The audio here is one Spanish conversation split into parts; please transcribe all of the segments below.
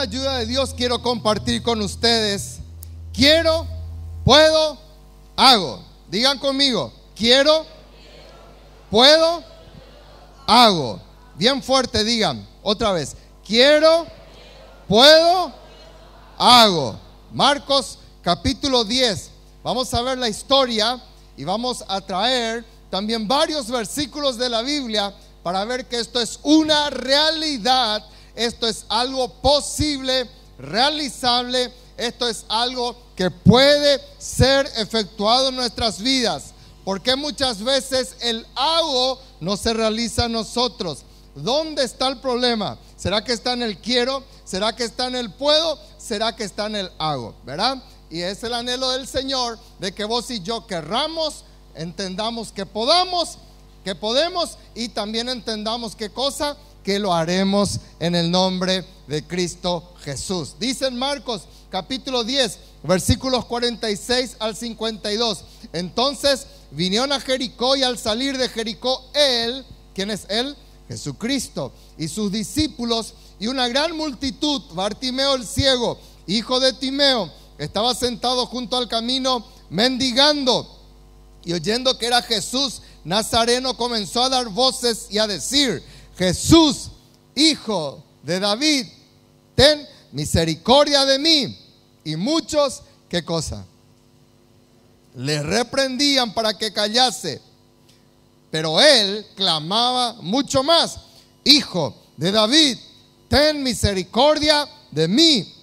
la ayuda de Dios quiero compartir con ustedes. Quiero, puedo, hago. Digan conmigo, quiero, puedo, hago. Bien fuerte digan, otra vez. Quiero, puedo, hago. Marcos capítulo 10. Vamos a ver la historia y vamos a traer también varios versículos de la Biblia para ver que esto es una realidad. Esto es algo posible, realizable. Esto es algo que puede ser efectuado en nuestras vidas. Porque muchas veces el hago no se realiza en nosotros. ¿Dónde está el problema? ¿Será que está en el quiero? ¿Será que está en el puedo? ¿Será que está en el hago? ¿Verdad? Y es el anhelo del Señor de que vos y yo querramos, entendamos que podemos, que podemos, y también entendamos qué cosa, que lo haremos en el nombre de Cristo Jesús. Dice en Marcos capítulo 10, versículos 46 al 52. Entonces vinieron a Jericó, y al salir de Jericó él, ¿quién es él? Jesucristo, y sus discípulos, y una gran multitud. Bartimeo el ciego, hijo de Timeo, estaba sentado junto al camino mendigando, y oyendo que era Jesús Nazareno, comenzó a dar voces y a decir: Jesús, hijo de David, ten misericordia de mí. Y muchos, ¿qué cosa? Le reprendían para que callase. Pero él clamaba mucho más: Hijo de David, ten misericordia de mí.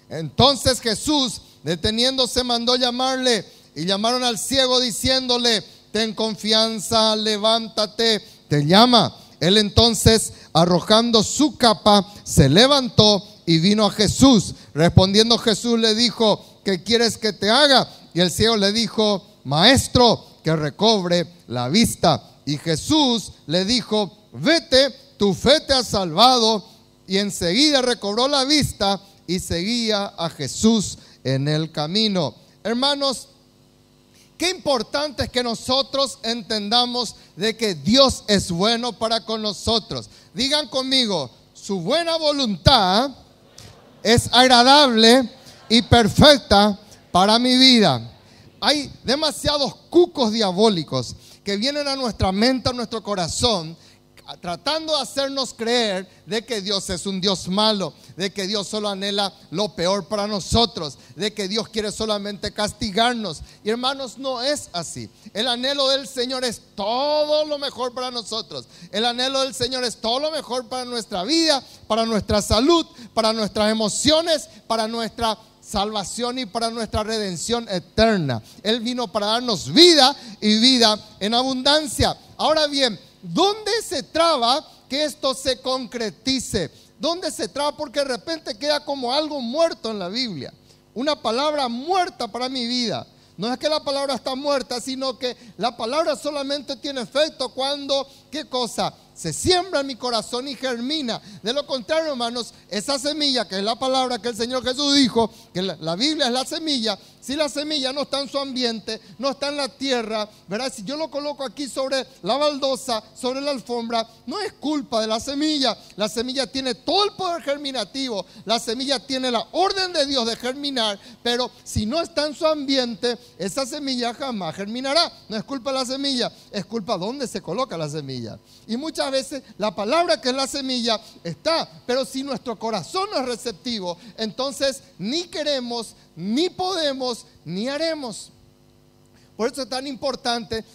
Entonces Jesús, deteniéndose, mandó llamarle, y llamaron al ciego diciéndole: ten confianza, levántate, te llama. Él entonces, arrojando su capa, se levantó y vino a Jesús. Respondiendo Jesús le dijo: ¿qué quieres que te haga? Y el ciego le dijo: Maestro, que recobre la vista. Y Jesús le dijo: vete, tu fe te ha salvado. Y enseguida recobró la vista y seguía a Jesús en el camino. Hermanos, qué importante es que nosotros entendamos de que Dios es bueno para con nosotros. Digan conmigo: su buena voluntad es agradable y perfecta para mi vida. Hay demasiados cucos diabólicos que vienen a nuestra mente, a nuestro corazón, tratando de hacernos creer de que Dios es un Dios malo, de que Dios solo anhela lo peor para nosotros, de que Dios quiere solamente castigarnos. Y hermanos, no es así. El anhelo del Señor es todo lo mejor para nosotros. El anhelo del Señor es todo lo mejor para nuestra vida, para nuestra salud, para nuestras emociones, para nuestra salvación y para nuestra redención eterna. Él vino para darnos vida y vida en abundancia. Ahora bien, ¿dónde se traba que esto se concretice? ¿Dónde se traba? Porque de repente queda como algo muerto en la Biblia. Una palabra muerta para mi vida. No es que la palabra está muerta, sino que la palabra solamente tiene efecto cuando, ¿qué cosa? Se siembra en mi corazón y germina. De lo contrario, hermanos, esa semilla, que es la palabra que el Señor Jesús dijo, que la Biblia es la semilla. Si la semilla no está en su ambiente, no está en la tierra, ¿verdad? Si yo lo coloco aquí sobre la baldosa, sobre la alfombra, no es culpa de la semilla. La semilla tiene todo el poder germinativo. La semilla tiene la orden de Dios de germinar, pero si no está en su ambiente, esa semilla jamás germinará. No es culpa de la semilla, es culpa de dónde se coloca la semilla. Y muchas veces la palabra, que es la semilla, está, pero si nuestro corazón no es receptivo, entonces ni queremos, ni podemos, ni haremos. Por eso es tan importante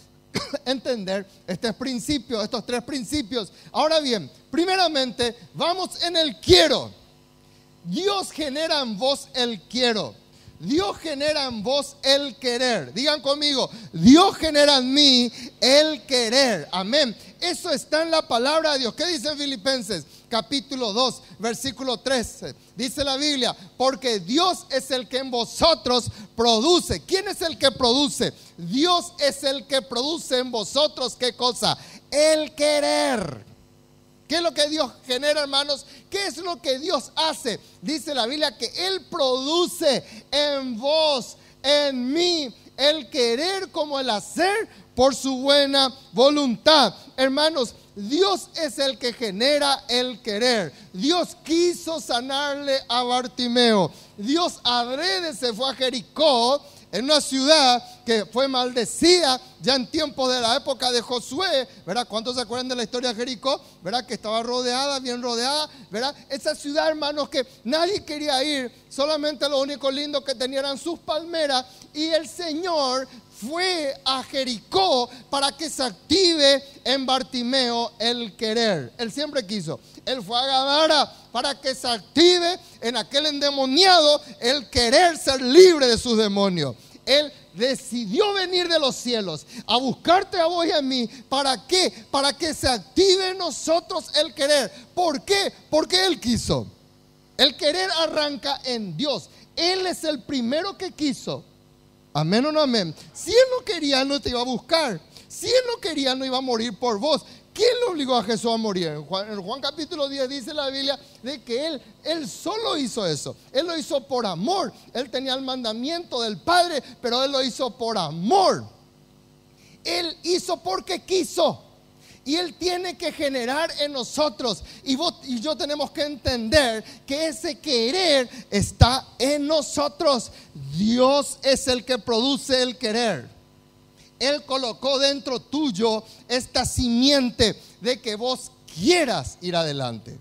entender estos principios, estos tres principios. Ahora bien, primeramente, vamos en el quiero. Dios genera en vos el quiero. Dios genera en vos el querer. Digan conmigo: Dios genera en mí el querer. Amén. Eso está en la palabra de Dios. ¿Qué dice en Filipenses capítulo 2, versículo 13? Dice la Biblia: porque Dios es el que en vosotros produce. ¿Quién es el que produce? Dios es el que produce en vosotros, ¿qué cosa? El querer. ¿Qué es lo que Dios genera, hermanos? ¿Qué es lo que Dios hace? Dice la Biblia que Él produce en vos, en mí, el querer como el hacer por su buena voluntad. Hermanos, Dios es el que genera el querer. Dios quiso sanarle a Bartimeo. Dios adrede se fue a Jericó, en una ciudad que fue maldecida ya en tiempos de la época de Josué, ¿verdad? ¿Cuántos se acuerdan de la historia de Jericó? ¿Verdad? Que estaba rodeada, bien rodeada, ¿verdad? Esa ciudad, hermanos, que nadie quería ir, solamente lo único lindo que tenían eran sus palmeras, y el Señor fue a Jericó para que se active en Bartimeo el querer. Él siempre quiso. Él fue a Gadara para que se active en aquel endemoniado el querer ser libre de sus demonios. Él decidió venir de los cielos a buscarte a vos y a mí. ¿Para qué? Para que se active en nosotros el querer. ¿Por qué? Porque Él quiso. El querer arranca en Dios. Él es el primero que quiso. Amén o no amén. Si Él no quería, no te iba a buscar. Si Él no quería, no iba a morir por vos. ¿Quién le obligó a Jesús a morir? En Juan capítulo 10 dice la Biblia de que Él solo hizo eso. Él lo hizo por amor. Él tenía el mandamiento del Padre, pero Él lo hizo por amor. Él hizo porque quiso. Y Él tiene que generar en nosotros. Y vos y yo tenemos que entender que ese querer está en nosotros. Dios es el que produce el querer. Él colocó dentro tuyo esta simiente de que vos quieras ir adelante.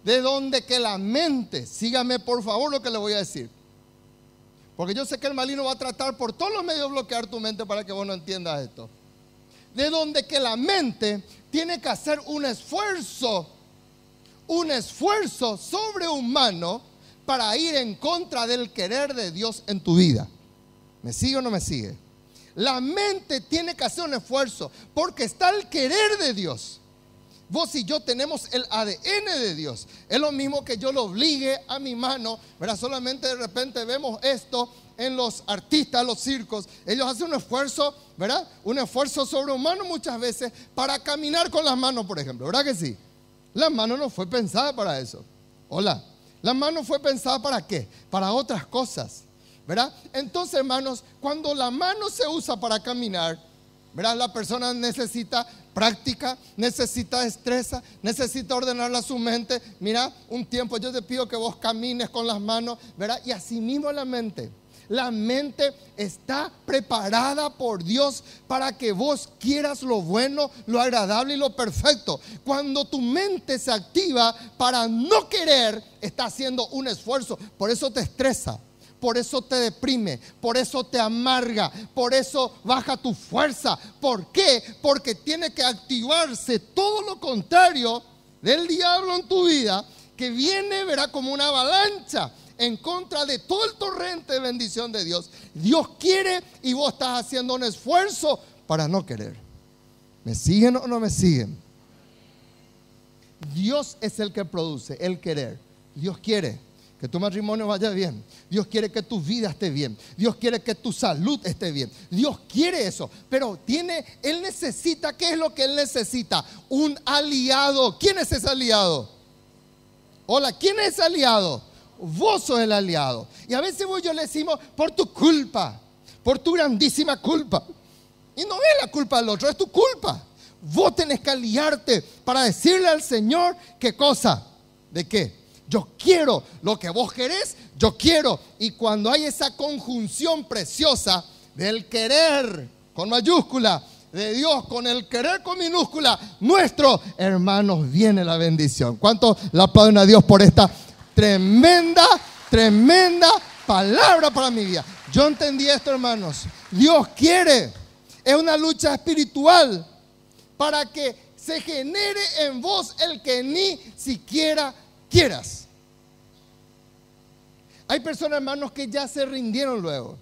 De donde que la mente, sígame por favor lo que le voy a decir. Porque yo sé que el maligno va a tratar por todos los medios de bloquear tu mente para que vos no entiendas esto. De donde que la mente tiene que hacer un esfuerzo sobrehumano para ir en contra del querer de Dios en tu vida. ¿Me sigue o no me sigue? La mente tiene que hacer un esfuerzo porque está el querer de Dios. Vos y yo tenemos el ADN de Dios. Es lo mismo que yo lo obligue a mi mano, ¿verdad? Solamente de repente vemos esto en los artistas, los circos. Ellos hacen un esfuerzo, ¿verdad? Un esfuerzo sobrehumano muchas veces para caminar con las manos, por ejemplo. ¿Verdad que sí? La mano no fue pensada para eso. Hola. La mano fue pensada ¿para qué? Para otras cosas, ¿verdad? Entonces, hermanos, cuando la mano se usa para caminar, ¿verdad? La persona necesita práctica, necesita destreza, necesita ordenarla a su mente. Mira, un tiempo yo te pido que vos camines con las manos, ¿verdad? Y así mismo la mente. La mente está preparada por Dios para que vos quieras lo bueno, lo agradable y lo perfecto. Cuando tu mente se activa para no querer, está haciendo un esfuerzo. Por eso te estresa, por eso te deprime, por eso te amarga, por eso baja tu fuerza. ¿Por qué? Porque tiene que activarse todo lo contrario del diablo en tu vida, que viene, verá, como una avalancha en contra de todo el torrente de bendición de Dios. Dios quiere y vos estás haciendo un esfuerzo para no querer. ¿Me siguen o no me siguen? Dios es el que produce el querer. Dios quiere que tu matrimonio vaya bien. Dios quiere que tu vida esté bien. Dios quiere que tu salud esté bien. Dios quiere eso. Pero Él necesita, ¿qué es lo que Él necesita? Un aliado. ¿Quién es ese aliado? Hola, ¿quién es ese aliado? Vos sos el aliado. Y a veces vos y yo le decimos, por tu culpa, por tu grandísima culpa. Y no es la culpa del otro, es tu culpa. Vos tenés que aliarte para decirle al Señor, ¿qué cosa? ¿De qué? Yo quiero lo que vos querés, yo quiero. Y cuando hay esa conjunción preciosa del querer con mayúscula, de Dios con el querer con minúscula, nuestro, hermanos, viene la bendición. ¿Cuánto le aplauden a Dios por esta tremenda palabra para mi vida? Yo entendí esto, hermanos. Dios quiere. Es una lucha espiritual para que se genere en vos el que ni siquiera quieras. Hay personas, hermanos, que ya se rindieron luego.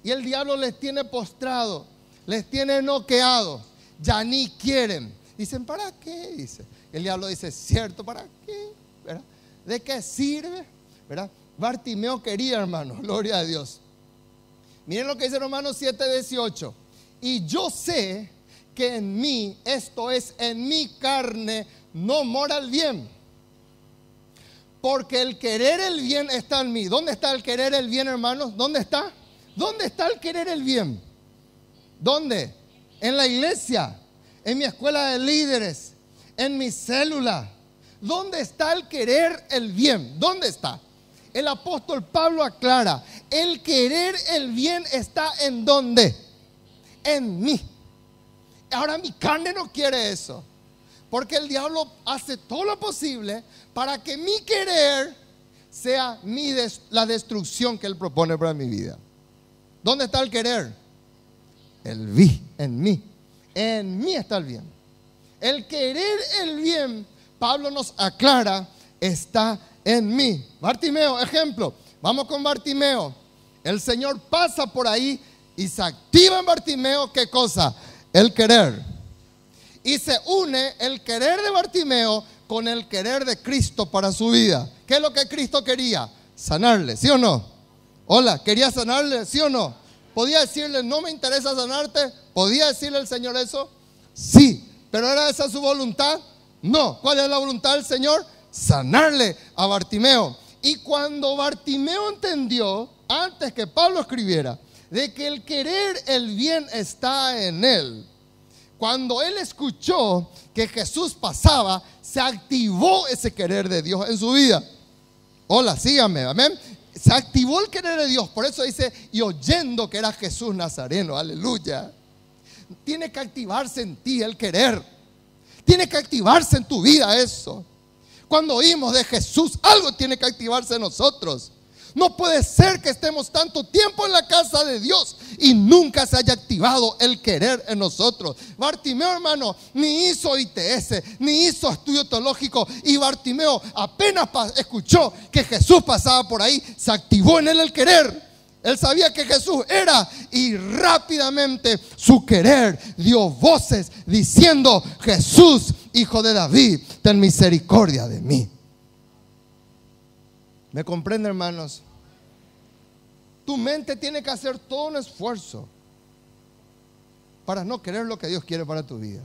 Y el diablo les tiene postrado, les tiene noqueado. Ya ni quieren. Dicen, ¿para qué? Dice. El diablo dice, ¿cierto? ¿Para qué? ¿Verdad? ¿De qué sirve? ¿Verdad? Bartimeo quería, hermano, gloria a Dios. Miren lo que dice Romanos 7:18. Y yo sé que en mí, esto es, en mi carne, no mora el bien. Porque el querer el bien está en mí. ¿Dónde está el querer el bien, hermanos? ¿Dónde está? ¿Dónde está el querer el bien? ¿Dónde? En la iglesia, en mi escuela de líderes, en mi célula. ¿Dónde está el querer el bien? ¿Dónde está? El apóstol Pablo aclara, el querer el bien está ¿en dónde? En mí. Ahora mi carne no quiere eso, porque el diablo hace todo lo posible para que mi querer sea la destrucción que él propone para mi vida. ¿Dónde está el querer? El bien, en mí. En mí está el bien. El querer el bien, Pablo nos aclara, está en mí. Bartimeo, ejemplo. Vamos con Bartimeo. El Señor pasa por ahí y se activa en Bartimeo, ¿qué cosa? El querer. Y se une el querer de Bartimeo con el querer de Cristo para su vida. ¿Qué es lo que Cristo quería? Sanarle, ¿sí o no? Hola, ¿quería sanarle? ¿Sí o no? ¿Podía decirle, no me interesa sanarte? ¿Podía decirle el Señor eso? Sí, pero ¿era esa su voluntad? No. ¿Cuál es la voluntad del Señor? Sanarle a Bartimeo. Y cuando Bartimeo entendió, antes que Pablo escribiera, de que el querer el bien está en él, cuando él escuchó que Jesús pasaba, se activó ese querer de Dios en su vida. Hola, síganme, amén. Se activó el querer de Dios. Por eso dice, y oyendo que era Jesús Nazareno, aleluya. Tiene que activarse en ti el querer. Tiene que activarse en tu vida eso. Cuando oímos de Jesús, algo tiene que activarse en nosotros. No puede ser que estemos tanto tiempo en la casa de Dios y nunca se haya activado el querer en nosotros. Bartimeo, hermano, ni hizo ITS, ni hizo estudio teológico. Y Bartimeo apenas escuchó que Jesús pasaba por ahí, se activó en él el querer. Él sabía que Jesús era, y rápidamente su querer dio voces diciendo, Jesús, hijo de David, ten misericordia de mí. ¿Me comprende, hermanos? Tu mente tiene que hacer todo un esfuerzo para no querer lo que Dios quiere para tu vida.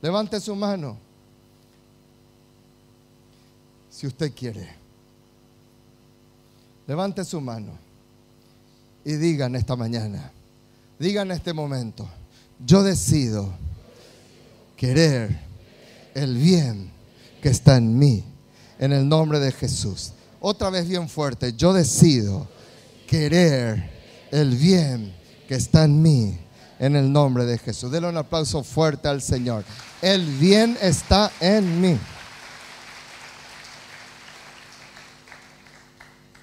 Levante su mano si usted quiere. Levante su mano y digan esta mañana, digan en este momento, yo decido querer el bien que está en mí, en el nombre de Jesús. Otra vez bien fuerte, yo decido querer el bien que está en mí, en el nombre de Jesús. Denle un aplauso fuerte al Señor. El bien está en mí.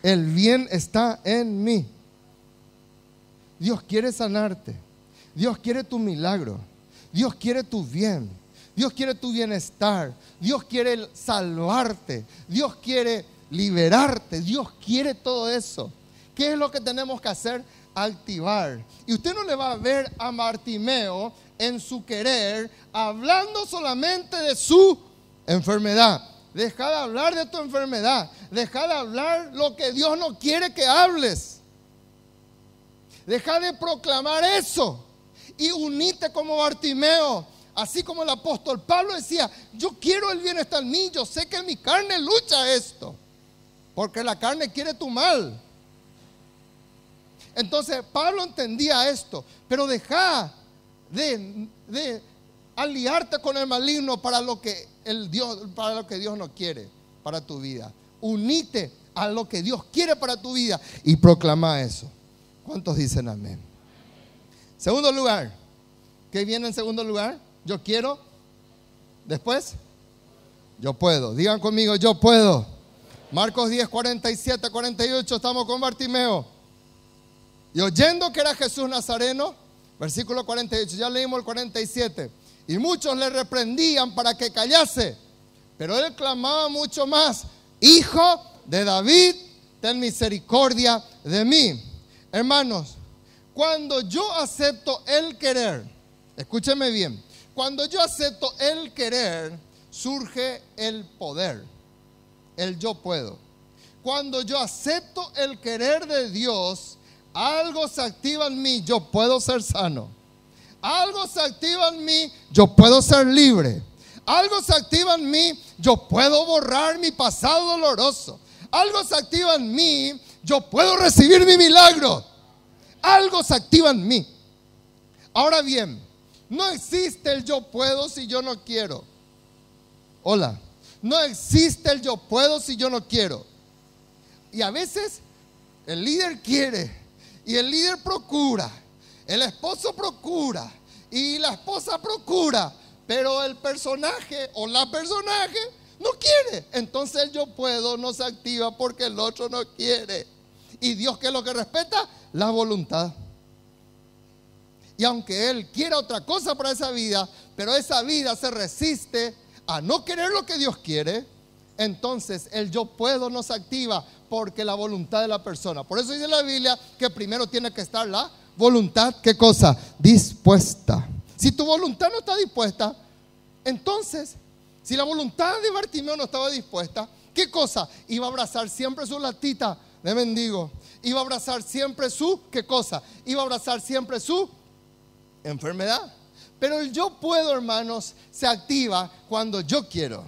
El bien está en mí. Dios quiere sanarte. Dios quiere tu milagro. Dios quiere tu bien. Dios quiere tu bienestar. Dios quiere salvarte. Dios quiere liberarte. Dios quiere todo eso. ¿Qué es lo que tenemos que hacer? Activar. Y usted no le va a ver a Bartimeo en su querer hablando solamente de su enfermedad. Deja de hablar de tu enfermedad. Deja de hablar lo que Dios no quiere que hables. Deja de proclamar eso y unite como Bartimeo. Así como el apóstol Pablo decía, yo quiero el bienestar en mí. Yo sé que en mi carne lucha esto, porque la carne quiere tu mal. Entonces Pablo entendía esto, pero deja de aliarte con el maligno para lo que Dios no quiere para tu vida. Unite a lo que Dios quiere para tu vida y proclama eso. ¿Cuántos dicen amén? Segundo lugar, ¿qué viene en segundo lugar? Yo quiero. Después, yo puedo. Digan conmigo, yo puedo. Marcos 10, 47, 48, estamos con Bartimeo. Y oyendo que era Jesús Nazareno, versículo 48, ya leímos el 47. Y muchos le reprendían para que callase, pero él clamaba mucho más, Hijo de David, ten misericordia de mí. Hermanos, cuando yo acepto el querer, escúcheme bien, cuando yo acepto el querer, surge el poder, el yo puedo. Cuando yo acepto el querer de Dios, algo se activa en mí, yo puedo ser sano. Algo se activa en mí, yo puedo ser libre. Algo se activa en mí, yo puedo borrar mi pasado doloroso. Algo se activa en mí, yo puedo recibir mi milagro. Algo se activa en mí. Ahora bien, no existe el yo puedo si yo no quiero. Hola. No existe el yo puedo si yo no quiero. Y a veces el líder quiere y el líder procura, el esposo procura y la esposa procura, pero el personaje o la personaje no quiere. Entonces el yo puedo no se activa porque el otro no quiere. ¿Y Dios qué es lo que respeta? La voluntad. Y aunque Él quiera otra cosa para esa vida, pero esa vida se resiste a no querer lo que Dios quiere, entonces el yo puedo no se activa porque la voluntad de la persona. Por eso dice la Biblia que primero tiene que estar la voluntad, ¿qué cosa? Dispuesta. Si tu voluntad no está dispuesta, entonces, si la voluntad de Bartimeo no estaba dispuesta, ¿qué cosa? Iba a abrazar siempre su latita de mendigo. Iba a abrazar siempre su, ¿qué cosa? Iba a abrazar siempre su enfermedad. Pero el yo puedo, hermanos, se activa cuando yo quiero.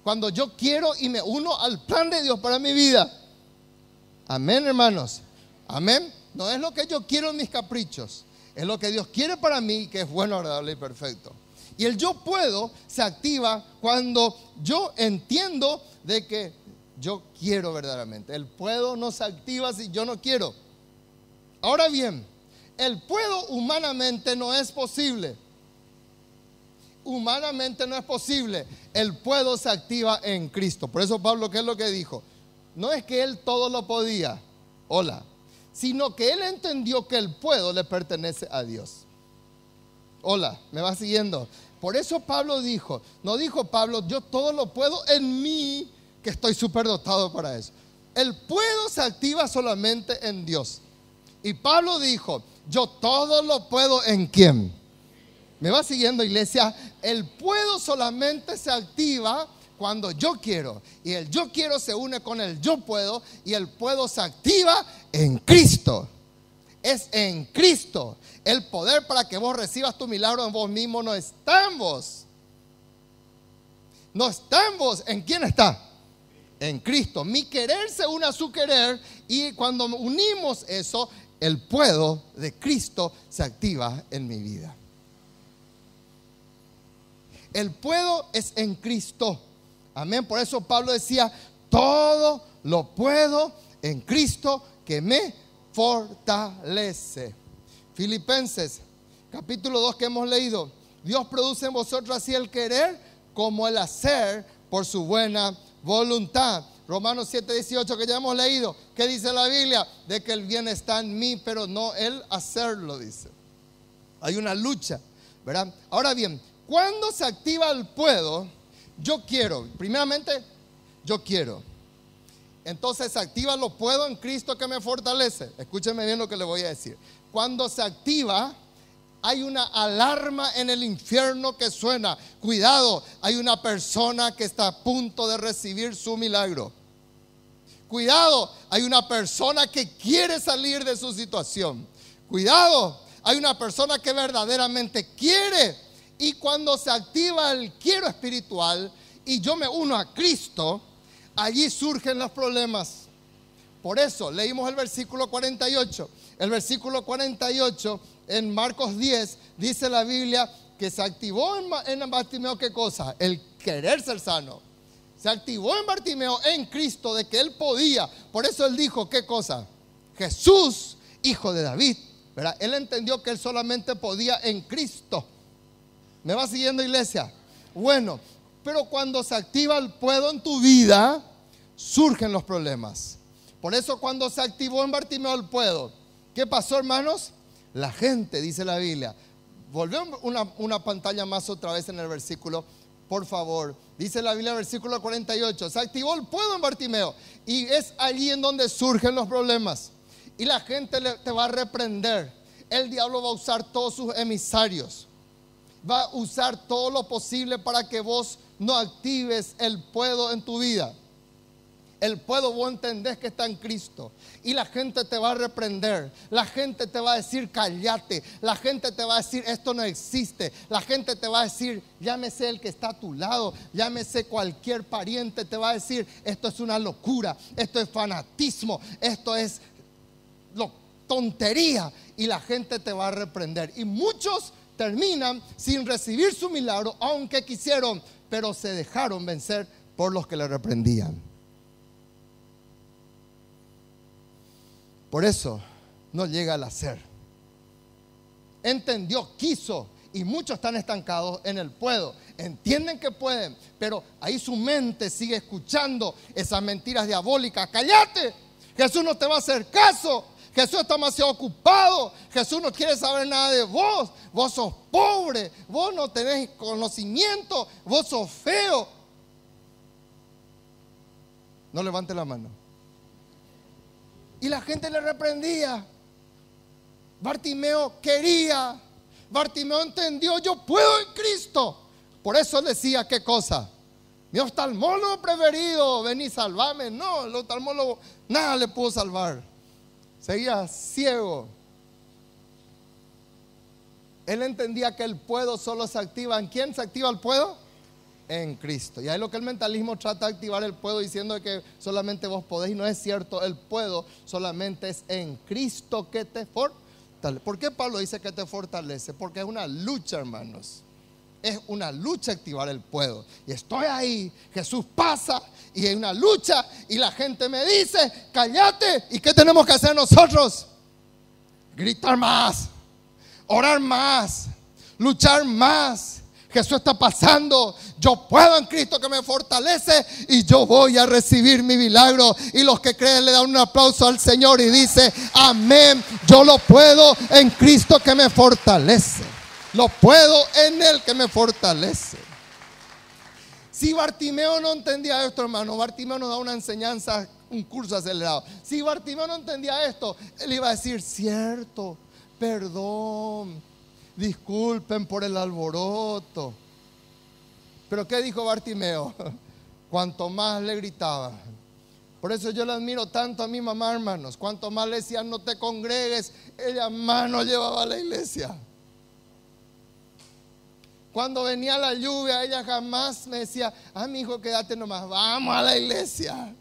Cuando yo quiero y me uno al plan de Dios para mi vida. Amén, hermanos. Amén. No es lo que yo quiero en mis caprichos. Es lo que Dios quiere para mí, que es bueno, agradable y perfecto. Y el yo puedo se activa cuando yo entiendo de que yo quiero verdaderamente. El puedo no se activa si yo no quiero. Ahora bien, el puedo humanamente no es posible. Humanamente no es posible. El puedo se activa en Cristo. Por eso Pablo, ¿qué es lo que dijo? No es que él todo lo podía, hola, sino que él entendió que el puedo le pertenece a Dios. Hola, ¿me va siguiendo? Por eso Pablo dijo, no dijo Pablo, yo todo lo puedo en mí, que estoy superdotado para eso. El puedo se activa solamente en Dios. Y Pablo dijo, yo todo lo puedo en ¿quién? ¿Me va siguiendo, iglesia? El puedo solamente se activa cuando yo quiero. Y el yo quiero se une con el yo puedo. Y el puedo se activa en Cristo. Es en Cristo. El poder para que vos recibas tu milagro en vos mismo no está en vos. No está en vos. ¿En quién está? En Cristo. Mi querer se une a su querer. Y cuando unimos eso, el puedo de Cristo se activa en mi vida. El puedo es en Cristo. Amén. Por eso Pablo decía, todo lo puedo en Cristo que me fortalece. Filipenses, capítulo 2 que hemos leído. Dios produce en vosotros así el querer como el hacer por su buena voluntad. Romanos 7:18 que ya hemos leído. ¿Qué dice la Biblia? De que el bien está en mí, pero no el hacerlo, dice. Hay una lucha, ¿verdad? Ahora bien, cuando se activa el puedo, yo quiero. Primeramente, yo quiero. Entonces se activa lo puedo en Cristo que me fortalece. Escúcheme bien lo que le voy a decir. Cuando se activa, hay una alarma en el infierno que suena. Cuidado, hay una persona que está a punto de recibir su milagro. Cuidado, hay una persona que quiere salir de su situación. Cuidado, hay una persona que verdaderamente quiere. Y cuando se activa el quiero espiritual y yo me uno a Cristo, allí surgen los problemas. Por eso leímos el versículo 48. El versículo 48 en Marcos 10 dice la Biblia que se activó en Bartimeo, ¿qué cosa? El querer ser sano. Se activó en Bartimeo, en Cristo, de que él podía. Por eso él dijo, ¿qué cosa? Jesús, hijo de David, ¿verdad? Él entendió que él solamente podía en Cristo. ¿Me va siguiendo, iglesia? Bueno, pero cuando se activa el puedo en tu vida, surgen los problemas. Por eso cuando se activó en Bartimeo el puedo, ¿qué pasó, hermanos? La gente, dice la Biblia. Volvemos una pantalla más otra vez en el versículo, por favor. Dice la Biblia, versículo 48. Se activó el puedo en Bartimeo. Y es allí en donde surgen los problemas. Y la gente te va a reprender. El diablo va a usar todos sus emisarios. Va a usar todo lo posible para que vos no actives el puedo en tu vida. El puedo vos entendés que está en Cristo. Y la gente te va a reprender. La gente te va a decir cállate. La gente te va a decir esto no existe. La gente te va a decir, llámese el que está a tu lado, llámese cualquier pariente, te va a decir esto es una locura, esto es fanatismo, esto es tontería. y la gente te va a reprender. Y muchos terminan sin recibir su milagro, aunque quisieron, pero se dejaron vencer por los que le reprendían. Por eso no llega al hacer. Entendió, quiso, y muchos están estancados en el puedo. Entienden que pueden, pero ahí su mente sigue escuchando esas mentiras diabólicas. Cállate, Jesús no te va a hacer caso. Jesús está demasiado ocupado. Jesús no quiere saber nada de vos. Vos sos pobre, vos no tenés conocimiento, vos sos feo. No levante la mano. Y la gente le reprendía. Bartimeo quería. Bartimeo entendió, yo puedo en Cristo. Por eso decía, ¿qué cosa? Mi oftalmólogo preferido, vení, salvame. No, el oftalmólogo nada le pudo salvar. Seguía ciego. Él entendía que el puedo solo se activa. ¿En quién se activa el puedo? En Cristo. Y ahí lo que el mentalismo trata de activar el puedo diciendo que solamente vos podés, y no es cierto. El puedo solamente es en Cristo que te fortalece. ¿Por qué Pablo dice que te fortalece? Porque es una lucha, hermanos. Es una lucha activar el puedo. Y estoy ahí, Jesús pasa y hay una lucha y la gente me dice, cállate. ¿Y qué tenemos que hacer nosotros? Gritar más, orar más, luchar más. Jesús está pasando, yo puedo en Cristo que me fortalece y yo voy a recibir mi milagro. Y los que creen le dan un aplauso al Señor y dice, amén, yo lo puedo en Cristo que me fortalece. Lo puedo en Él que me fortalece. Si Bartimeo no entendía esto, hermano, Bartimeo nos da una enseñanza, un curso acelerado. Si Bartimeo no entendía esto, él iba a decir, cierto, perdón, disculpen por el alboroto. Pero ¿qué dijo Bartimeo? Cuanto más le gritaba. Por eso yo le admiro tanto a mi mamá, hermanos. Cuanto más le decían no te congregues, ella más nos llevaba a la iglesia. Cuando venía la lluvia, ella jamás me decía, mi hijo, quédate nomás, vamos a la iglesia.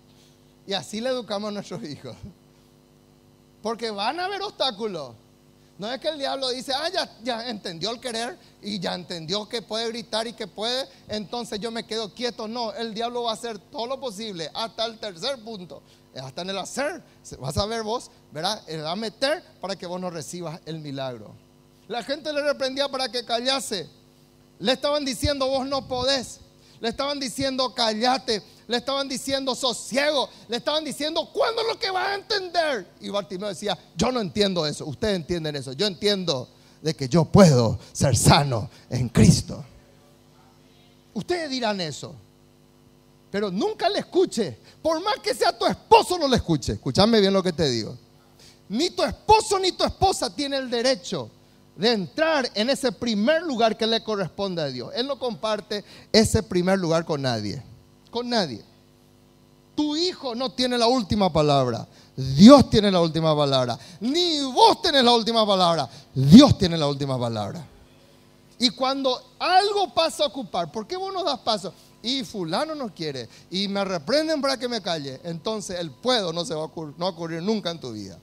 Y así le educamos a nuestros hijos. Porque van a haber obstáculos. No es que el diablo dice, ya entendió el querer y ya entendió que puede gritar y que puede, entonces yo me quedo quieto. No, el diablo va a hacer todo lo posible hasta el tercer punto, hasta en el hacer. Vas a ver vos, ¿verdad? Él va a meter para que vos no recibas el milagro. La gente le reprendía para que callase. Le estaban diciendo, vos no podés. Le estaban diciendo, cállate. Le estaban diciendo, sos ciego. Le estaban diciendo, ¿cuándo es lo que vas a entender? Y Bartimeo decía, yo no entiendo eso. Ustedes entienden eso. Yo entiendo de que yo puedo ser sano en Cristo. Ustedes dirán eso, pero nunca le escuche. Por más que sea tu esposo, no le escuche. Escúchame bien lo que te digo. Ni tu esposo ni tu esposa tiene el derecho de entrar en ese primer lugar que le corresponde a Dios. Él no comparte ese primer lugar con nadie. Con nadie. Tu hijo no tiene la última palabra. Dios tiene la última palabra. Ni vos tenés la última palabra. Dios tiene la última palabra. Y cuando algo pasa a ocupar, ¿por qué vos no das paso? Y fulano no quiere y me reprenden para que me calle. Entonces el puedo no va a ocurrir nunca en tu vida.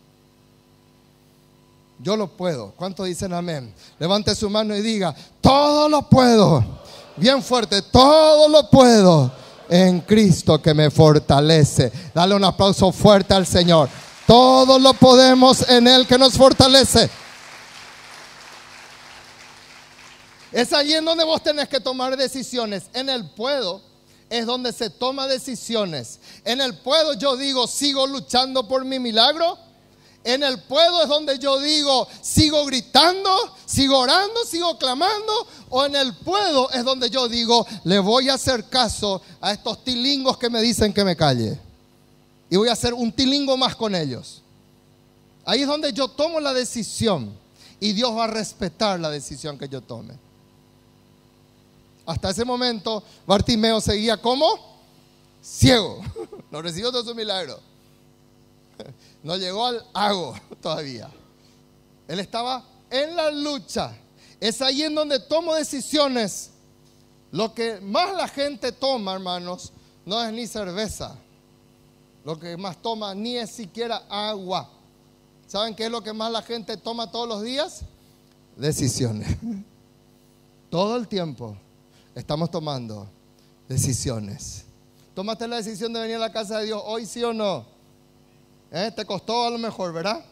Yo lo puedo. ¿Cuántos dicen amén? Levante su mano y diga, todo lo puedo. Bien fuerte, todo lo puedo en Cristo que me fortalece. Dale un aplauso fuerte al Señor. Todo lo podemos en Él que nos fortalece. Es allí en donde vos tenés que tomar decisiones. En el puedo es donde se toma decisiones. En el puedo yo digo, sigo luchando por mi milagro. En el puedo es donde yo digo, sigo gritando, sigo orando, sigo clamando. O en el puedo es donde yo digo, le voy a hacer caso a estos tilingos que me dicen que me calle. Y voy a hacer un tilingo más con ellos. Ahí es donde yo tomo la decisión. Y Dios va a respetar la decisión que yo tome. Hasta ese momento, Bartimeo seguía como ciego. No recibió todo su milagro. No llegó al hago todavía. Él estaba en la lucha. Es ahí en donde tomo decisiones. Lo que más la gente toma, hermanos, no es ni cerveza. Lo que más toma ni es siquiera agua. ¿Saben qué es lo que más la gente toma todos los días? Decisiones. Todo el tiempo estamos tomando decisiones. ¿Tomaste la decisión de venir a la casa de Dios hoy, sí o no? Te costó a lo mejor, ¿verdad?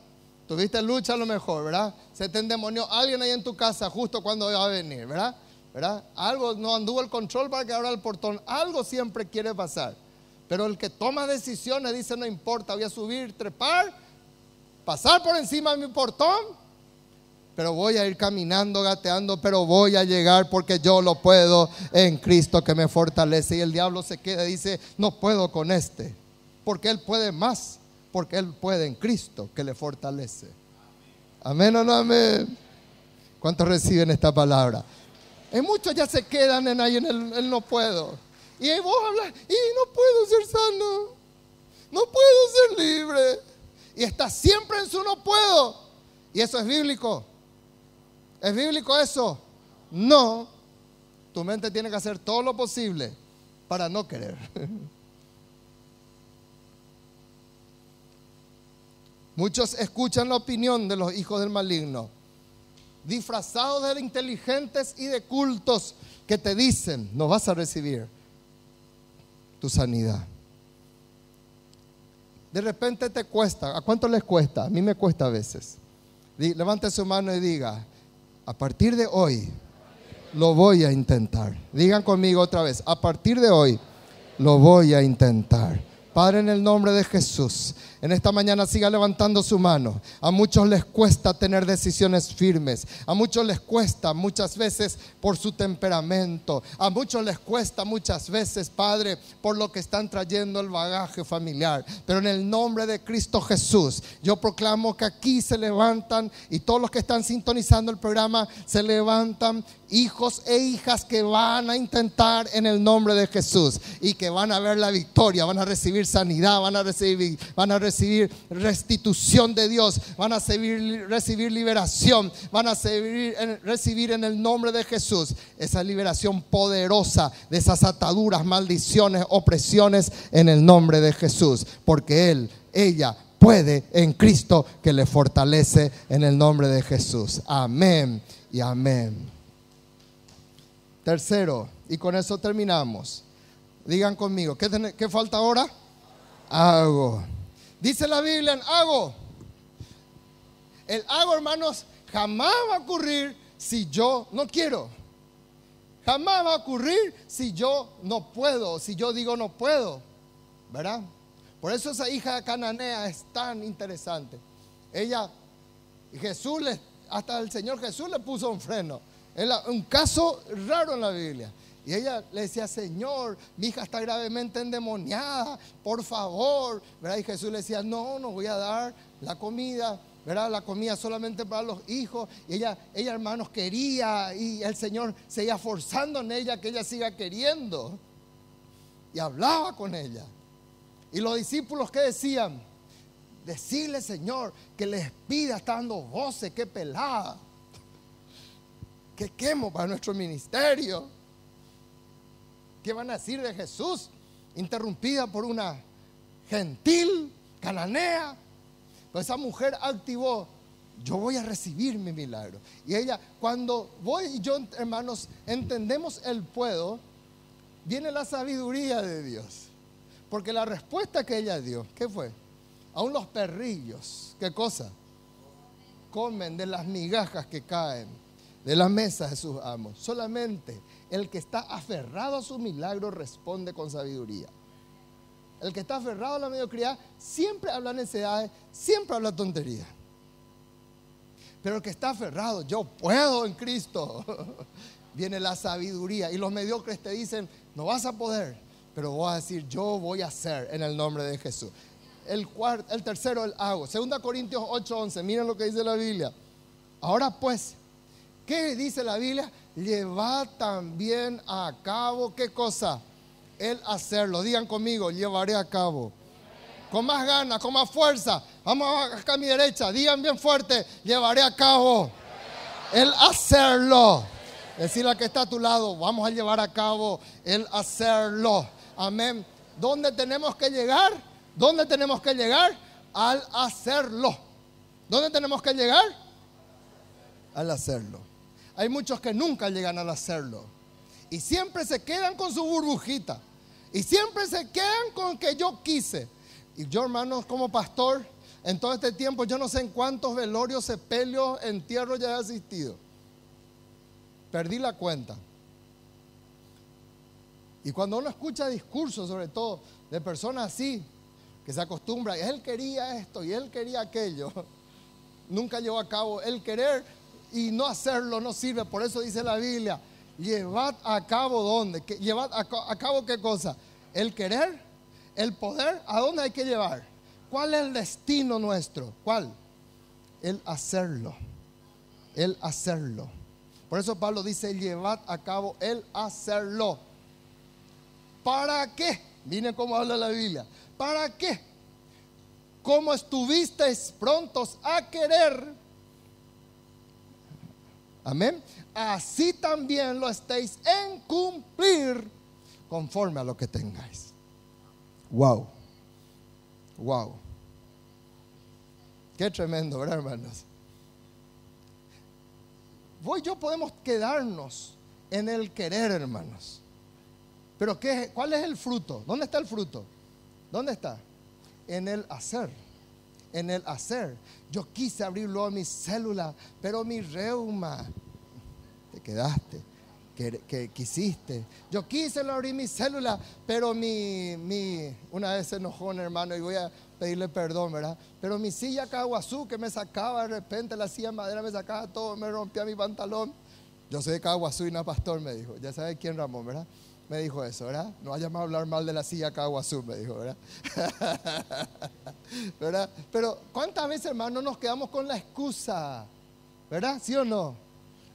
Tuviste lucha a lo mejor, ¿verdad? Se te endemonió alguien ahí en tu casa justo cuando iba a venir, ¿verdad? Algo no anduvo el control para que abra el portón. Algo siempre quiere pasar. Pero el que toma decisiones dice: no importa, voy a subir, trepar, pasar por encima de mi portón, pero voy a ir caminando, gateando, pero voy a llegar porque yo lo puedo en Cristo que me fortalece. Y el diablo se queda y dice: no puedo con este, porque él puede más, porque él puede en Cristo que le fortalece. Amén o no amén. ¿Cuántos reciben esta palabra? Y muchos ya se quedan ahí en el no puedo. Y vos hablas: y no puedo ser sano, no puedo ser libre. Y está siempre en su no puedo. Y eso es bíblico. ¿Es bíblico eso? No. Tu mente tiene que hacer todo lo posible para no querer. Muchos escuchan la opinión de los hijos del maligno, disfrazados de inteligentes y de cultos, que te dicen: no vas a recibir tu sanidad. De repente te cuesta. ¿A cuánto les cuesta? A mí me cuesta a veces. Levante su mano y diga: a partir de hoy lo voy a intentar. Digan conmigo otra vez: a partir de hoy lo voy a intentar. Padre, en el nombre de Jesús, en esta mañana siga levantando su mano. A muchos les cuesta tener decisiones firmes. A muchos les cuesta muchas veces por su temperamento. A muchos les cuesta muchas veces, Padre, por lo que están trayendo el bagaje familiar. Pero en el nombre de Cristo Jesús, yo proclamo que aquí se levantan, y todos los que están sintonizando el programa, se levantan hijos e hijas que van a intentar en el nombre de Jesús, y que van a ver la victoria, van a recibir sanidad, van a recibir restitución de Dios, van a recibir liberación, van a recibir en el nombre de Jesús esa liberación poderosa de esas ataduras, maldiciones, opresiones, en el nombre de Jesús, porque ella puede en Cristo que le fortalece, en el nombre de Jesús. Amén y amén. Tercero, y con eso terminamos. Digan conmigo: ¿qué falta ahora? Hago. Dice la Biblia en hago. El hago, hermanos, jamás va a ocurrir si yo no quiero. Jamás va a ocurrir si yo no puedo, si yo digo no puedo, ¿verdad? Por eso esa hija cananea es tan interesante. Hasta el Señor Jesús le puso un freno. Era un caso raro en la Biblia. Y ella le decía: Señor, mi hija está gravemente endemoniada, por favor, ¿verdad? Y Jesús le decía: no voy a dar la comida, ¿verdad? La comida solamente para los hijos. Y ella, hermanos, quería, y el Señor seguía forzando en ella que ella siga queriendo. Y hablaba con ella. Y los discípulos, ¿qué decían? Decirle, Señor, que les pida, está dando voces, qué pelada, qué quemo para nuestro ministerio. ¿Qué van a decir de Jesús? Interrumpida por una gentil cananea. Pero esa mujer activó: yo voy a recibir mi milagro. Y ella, cuando voy y yo, hermanos, entendemos el puedo, viene la sabiduría de Dios. Porque la respuesta que ella dio, ¿qué fue? Aún los perrillos, ¿qué cosa? Comen de las migajas que caen de la mesa de sus amos. Solamente el que está aferrado a su milagro responde con sabiduría. El que está aferrado a la mediocridad siempre habla necedades, siempre habla tontería. Pero el que está aferrado: yo puedo en Cristo, viene la sabiduría. Y los mediocres te dicen: no vas a poder, pero voy a decir: yo voy a hacer en el nombre de Jesús. El tercero, el hago. 2 Corintios 8:11. Miren lo que dice la Biblia. Ahora pues, ¿qué dice la Biblia? Llevad también a cabo, ¿qué cosa? El hacerlo. Digan conmigo: llevaré a cabo. Con más ganas, con más fuerza. Vamos acá a mi derecha. Digan bien fuerte: llevaré a cabo el hacerlo. Decirle al que está a tu lado: vamos a llevar a cabo el hacerlo. Amén. ¿Dónde tenemos que llegar? ¿Dónde tenemos que llegar? Al hacerlo. ¿Dónde tenemos que llegar? Al hacerlo. Hay muchos que nunca llegan al hacerlo. Y siempre se quedan con su burbujita. Y siempre se quedan con que yo quise. Y yo, hermanos, como pastor, en todo este tiempo, yo no sé en cuántos velorios, sepelios, entierros ya he asistido. Perdí la cuenta. Y cuando uno escucha discursos, sobre todo de personas así, que se acostumbran, él quería esto y él quería aquello, nunca llevó a cabo. El querer y no hacerlo no sirve. Por eso dice la Biblia, llevad a cabo ¿dónde? ¿Llevad a cabo qué cosa? El querer, el poder. ¿A dónde hay que llevar? ¿Cuál es el destino nuestro? ¿Cuál? El hacerlo. El hacerlo. Por eso Pablo dice, llevad a cabo el hacerlo. ¿Para qué? Miren cómo habla la Biblia. ¿Para qué? Como estuvisteis prontos a querer, amén, así también lo estéis en cumplir conforme a lo que tengáis. Wow. Wow. Qué tremendo, ¿verdad, hermanos? Vos y yo podemos quedarnos en el querer, hermanos. Pero ¿cuál es el fruto? ¿Dónde está el fruto? ¿Dónde está? En el hacer. En el hacer. Yo quise abrirlo a mi célula, pero mi reuma, te quedaste, que quisiste. Yo quise abrir mi célula, pero una vez se enojó un hermano y voy a pedirle perdón, ¿verdad? Pero mi silla Caguazú que me sacaba de repente, la silla de madera me sacaba todo, me rompía mi pantalón. Yo soy de Caguazú y no pastor, me dijo. Ya sabe quién, Ramón, ¿verdad? Me dijo eso, ¿verdad? No vayamos a hablar mal de la silla Caguazú, me dijo, ¿verdad? ¿Verdad? Pero ¿cuántas veces, hermano, nos quedamos con la excusa? ¿Verdad? ¿Sí o no?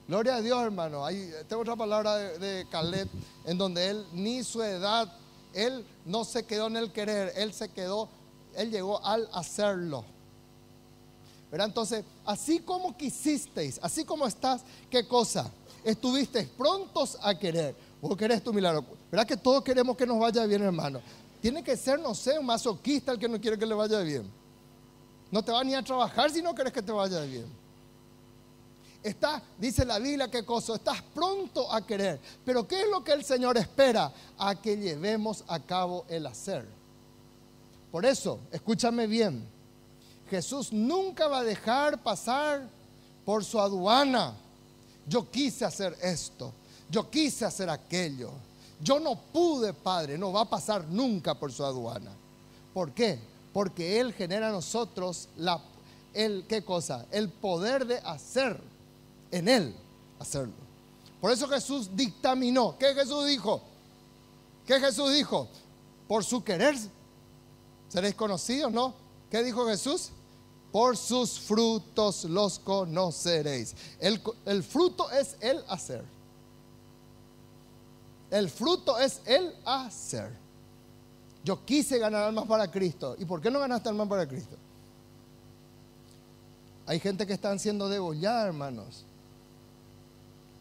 Gloria a Dios, hermano. Tengo otra palabra de Caleb, en donde él, ni su edad, él no se quedó en el querer, él llegó al hacerlo. ¿Verdad? Entonces, así como quisisteis, así como estás, ¿qué cosa? Estuvisteis prontos a querer. Vos querés tu milagro. ¿Verdad que todos queremos que nos vaya bien, hermano? Tiene que ser, no sé, un masoquista el que no quiere que le vaya bien. No te va ni a trabajar si no querés que te vaya bien. Dice la Biblia, ¿qué cosa? Estás pronto a querer. Pero ¿qué es lo que el Señor espera? A que llevemos a cabo el hacer. Por eso, escúchame bien. Jesús nunca va a dejar pasar por su aduana. Yo quise hacer esto. Yo quise hacer aquello. Yo no pude, Padre. No va a pasar nunca por su aduana. ¿Por qué? Porque Él genera a nosotros ¿qué cosa? El poder de hacer. En Él hacerlo. Por eso Jesús dictaminó. ¿Qué Jesús dijo? ¿Qué Jesús dijo? Por su querer seréis conocidos, ¿no? ¿Qué dijo Jesús? Por sus frutos los conoceréis. El fruto es el hacer. El fruto es el hacer. Yo quise ganar almas para Cristo. ¿Y por qué no ganaste almas para Cristo? Hay gente que están siendo degollada, hermanos,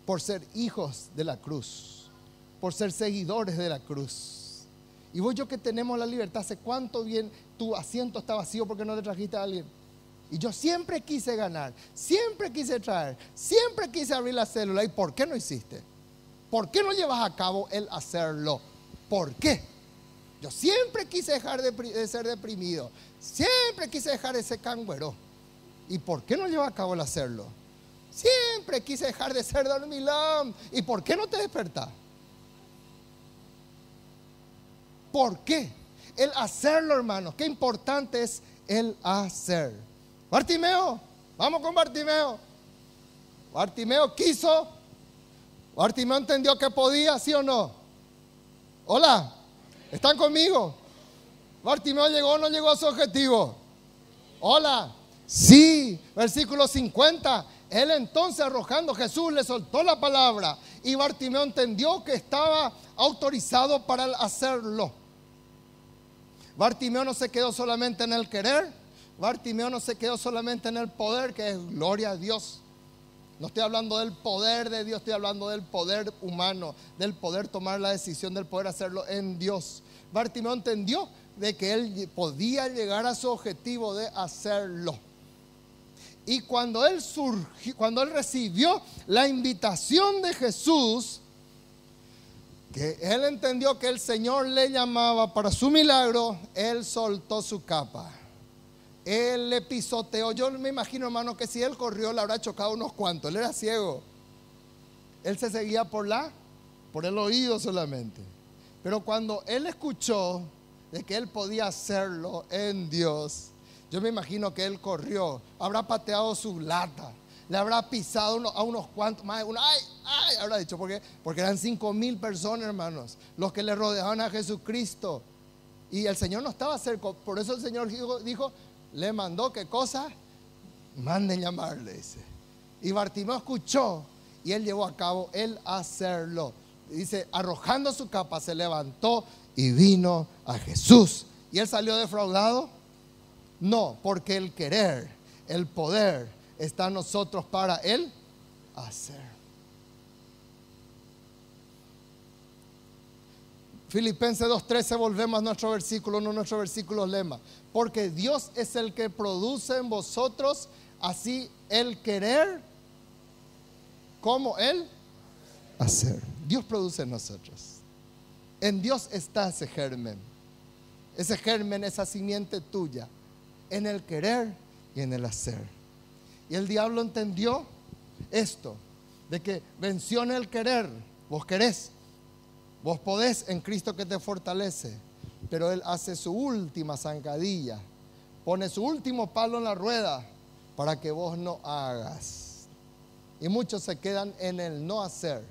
por ser hijos de la cruz, por ser seguidores de la cruz. Y vos, yo que tenemos la libertad, ¿hace cuánto bien tu asiento está vacío porque no le trajiste a alguien? Y yo siempre quise ganar, siempre quise traer, siempre quise abrir la célula. ¿Y por qué no hiciste? ¿Por qué no llevas a cabo el hacerlo? ¿Por qué? Yo siempre quise dejar de ser deprimido, siempre quise dejar ese cangüero. ¿Y por qué no llevas a cabo el hacerlo? Siempre quise dejar de ser dormilón. ¿Y por qué no te despertás? ¿Por qué? El hacerlo, hermanos. Qué importante es el hacer. Bartimeo, vamos con Bartimeo. Bartimeo quiso. Bartimeo entendió que podía, ¿sí o no? Hola, ¿están conmigo? Bartimeo llegó o no llegó a su objetivo. Hola, sí, versículo 50. Él entonces, arrojando, Jesús le soltó la palabra y Bartimeo entendió que estaba autorizado para hacerlo. Bartimeo no se quedó solamente en el querer. Bartimeo no se quedó solamente en el poder, que es gloria a Dios. No estoy hablando del poder de Dios, estoy hablando del poder humano, del poder tomar la decisión, del poder hacerlo en Dios. Bartimeo entendió de que él podía llegar a su objetivo de hacerlo. Y cuando él recibió la invitación de Jesús, que él entendió que el Señor le llamaba para su milagro, él soltó su capa. Él le pisoteó. Yo me imagino, hermano, que si él corrió le habrá chocado unos cuantos. Él era ciego. Él se seguía por el oído solamente. Pero cuando él escuchó de que él podía hacerlo en Dios, yo me imagino que él corrió, habrá pateado su lata, le habrá pisado a unos cuantos más, ay, habrá dicho, porque eran 5,000 personas, hermanos, los que le rodeaban a Jesucristo. Y el Señor no estaba cerca, por eso el Señor dijo, le mandó, ¿qué cosa? Manden llamarle, dice. Y Bartimeo escuchó y él llevó a cabo el hacerlo. Dice, arrojando su capa, se levantó y vino a Jesús. ¿Y él salió defraudado? No, porque el querer, el poder está en nosotros para el hacer. Filipenses 2:13, volvemos a nuestro versículo, no nuestro versículo lema. Porque Dios es el que produce en vosotros así el querer como el hacer. Dios produce en nosotros. En Dios está ese germen, esa simiente tuya, en el querer y en el hacer. Y el diablo entendió esto, de que venció en el querer. Vos querés, vos podés en Cristo que te fortalece, pero él hace su última zancadilla, pone su último palo en la rueda para que vos no hagas. Y muchos se quedan en el no hacer.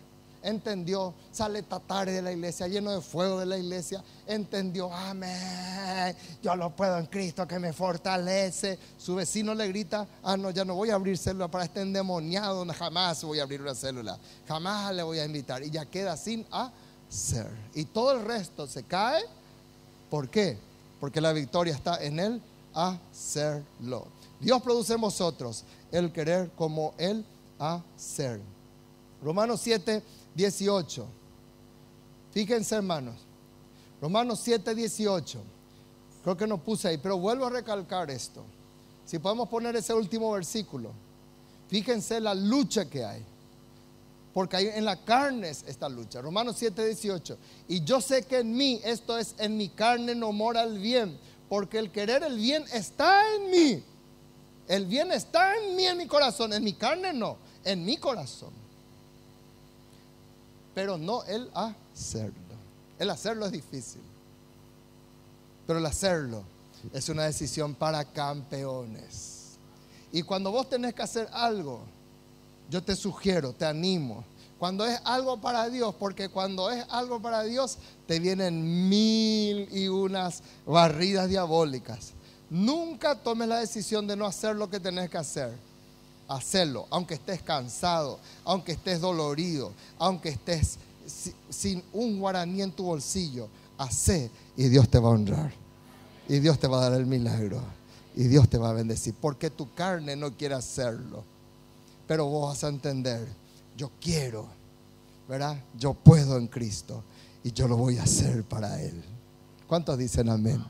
Entendió, sale tarde de la iglesia, lleno de fuego de la iglesia. Entendió, amén, yo lo puedo en Cristo que me fortalece. Su vecino le grita, no, ya no voy a abrir célula para este endemoniado, jamás voy a abrir una célula, jamás le voy a invitar. Y ya queda sin hacer. Y todo el resto se cae. ¿Por qué? Porque la victoria está en el hacerlo. Dios produce en vosotros el querer como el hacer. Romanos 7:18. Fíjense, hermanos, Romanos 7:18. Creo que no puse ahí, pero vuelvo a recalcar esto. Si podemos poner ese último versículo. Fíjense la lucha que hay, porque ahí en la carne es esta lucha. Romanos 7:18. Y yo sé que en mí, esto es, en mi carne no mora el bien, porque el querer el bien está en mí. El bien está en mí, en mi corazón. En mi carne no, en mi corazón. Pero no el hacerlo. El hacerlo es difícil, pero el hacerlo es una decisión para campeones. Y cuando vos tenés que hacer algo, yo te sugiero, te animo, cuando es algo para Dios, porque cuando es algo para Dios te vienen 1001 barridas diabólicas. Nunca tomes la decisión de no hacer lo que tenés que hacer. Hacerlo, aunque estés cansado, aunque estés dolorido, aunque estés sin un guaraní en tu bolsillo. Hacé y Dios te va a honrar. Y Dios te va a dar el milagro. Y Dios te va a bendecir. Porque tu carne no quiere hacerlo. Pero vos vas a entender, yo quiero, ¿verdad? Yo puedo en Cristo. Y yo lo voy a hacer para Él. ¿Cuántos dicen amén?